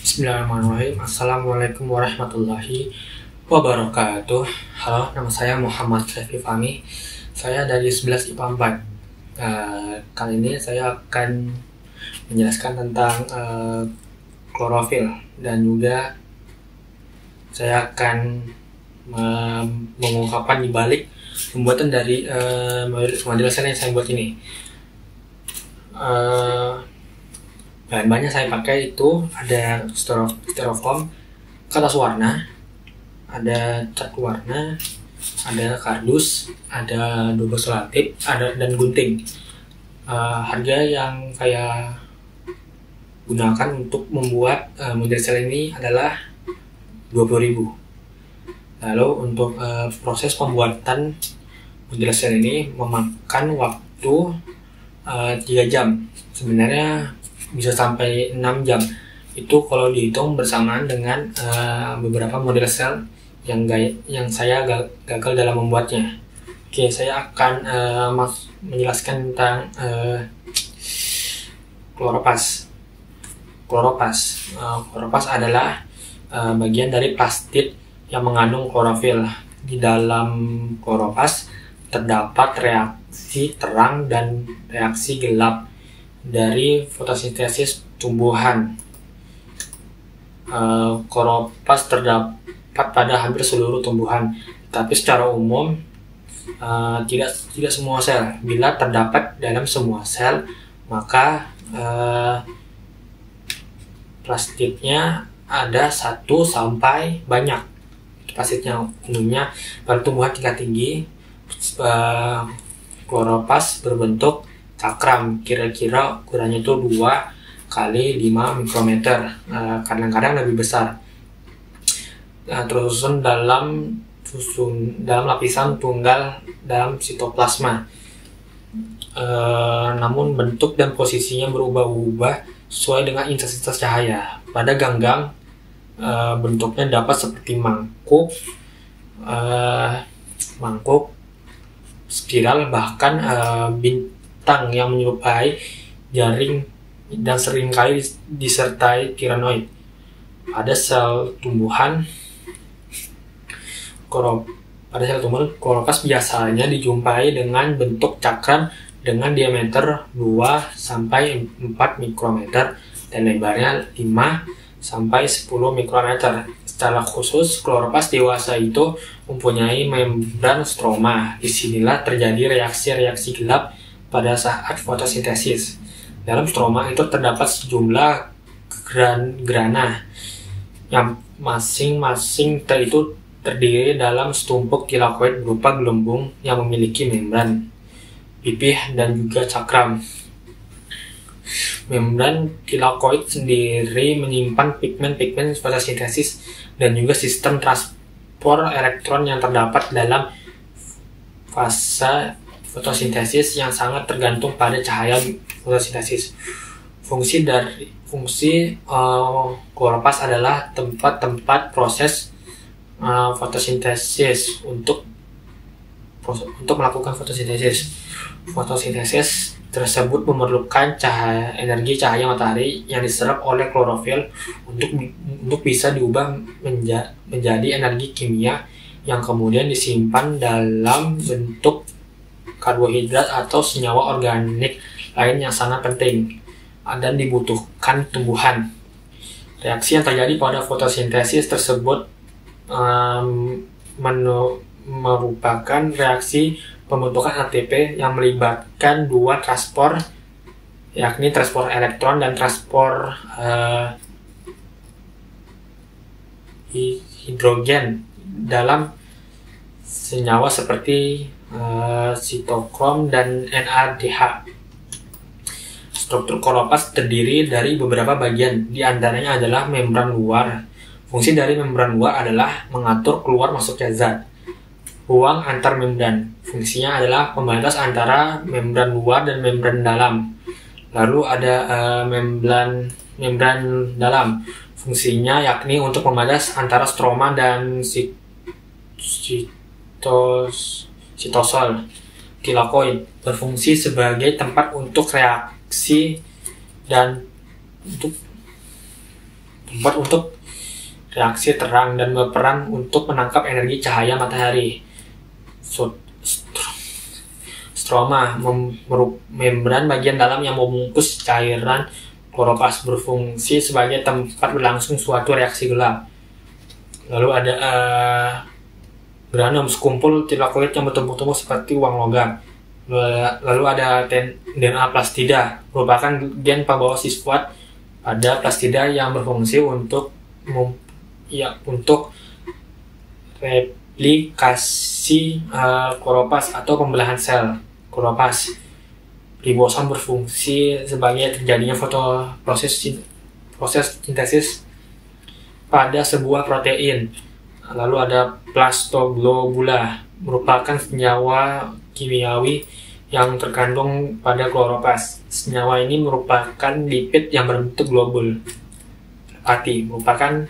Bismillahirrahmanirrahim. Assalamualaikum warahmatullahi wabarakatuh. Halo, nama saya Muhammad Syafie Fahmi. Saya dari 11 IPA 4. Kali ini saya akan menjelaskan tentang klorofil, dan juga saya akan mengungkapkan di balik pembuatan dari model sel yang saya buat ini. Bahan-bahannya saya pakai itu ada styrofoam, kertas warna, ada cat warna, ada kardus, ada double selotip, dan gunting. Harga yang saya gunakan untuk membuat model sel ini adalah 20.000. Lalu untuk proses pembuatan model sel ini memakan waktu 3 jam. Sebenarnya bisa sampai 6 jam. Itu kalau dihitung bersamaan dengan beberapa model sel yang saya gagal dalam membuatnya. Oke, saya akan menjelaskan tentang kloropas. Kloropas adalah bagian dari plastik yang mengandung klorofil. Di dalam kloropas terdapat reaksi terang dan reaksi gelap dari fotosintesis tumbuhan. Kloropas terdapat pada hampir seluruh tumbuhan, tapi secara umum tidak semua sel. Bila terdapat dalam semua sel, maka plastiknya ada 1 sampai banyak. Plastiknya umumnya pada tumbuhan tingkat tinggi, kloropas berbentuk cakram, kira-kira ukurannya itu 2 kali 5 mikrometer, kadang-kadang lebih besar, tersusun dalam lapisan tunggal dalam sitoplasma. Namun bentuk dan posisinya berubah-ubah sesuai dengan intensitas cahaya. Pada ganggang bentuknya dapat seperti mangkuk, spiral, bahkan bintang yang menyerupai jaring, dan seringkali disertai piranoid. Pada sel tumbuhan, kloropas biasanya dijumpai dengan bentuk cakram dengan diameter 2 sampai 4 mikrometer dan lebarnya 5 sampai 10 mikrometer. Secara khusus, kloropas dewasa itu mempunyai membran stroma. Disinilah terjadi reaksi-reaksi gelap pada saat fotosintesis. Dalam stroma itu terdapat sejumlah grana yang masing-masing itu terdiri dalam setumpuk tilakoid berupa gelembung yang memiliki membran, pipih, dan juga cakram. Membran tilakoid sendiri menyimpan pigmen-pigmen fotosintesis dan juga sistem transport elektron yang terdapat dalam fase fotosintesis yang sangat tergantung pada cahaya fotosintesis. Fungsi kloropas adalah tempat proses fotosintesis untuk melakukan fotosintesis. Fotosintesis tersebut memerlukan energi cahaya matahari yang diserap oleh klorofil untuk bisa diubah menjadi energi kimia yang kemudian disimpan dalam bentuk karbohidrat atau senyawa organik lain yang sangat penting dan dibutuhkan tumbuhan. Reaksi yang terjadi pada fotosintesis tersebut merupakan reaksi pembentukan ATP yang melibatkan 2 transport, yakni transport elektron dan transport hidrogen dalam senyawa seperti sitokrom dan NADH. Struktur kloropas terdiri dari beberapa bagian, di antaranya adalah membran luar. Fungsi dari membran luar adalah mengatur keluar masuknya zat. Ruang antar membran, fungsinya adalah pembatas antara membran luar dan membran dalam. Lalu ada membran dalam, fungsinya yakni untuk pembatas antara stroma dan sitosol. Tilakoid berfungsi sebagai tempat untuk reaksi dan untuk tempat untuk reaksi terang dan berperan untuk menangkap energi cahaya matahari. Stroma, membran bagian dalam yang membungkus cairan kloroplast, berfungsi sebagai tempat berlangsung suatu reaksi gelap. Lalu ada granum, sekumpul tilakoid yang bertumpuk-tumpuk seperti uang logam. Lalu ada DNA plastida, merupakan gen pembawa sifat pada plastida yang berfungsi untuk replikasi kloroplast atau pembelahan sel kloroplast. Ribosom berfungsi sebagai terjadinya proses sintesis pada sebuah protein. Lalu ada plastoglobula, merupakan senyawa kimiawi yang terkandung pada kloroplast. Senyawa ini merupakan lipid yang berbentuk globul hati, merupakan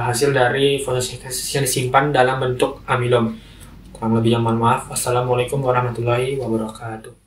hasil dari fotosintesis yang disimpan dalam bentuk amilom. Kurang lebih yang mohon maaf. Wassalamualaikum warahmatullahi wabarakatuh.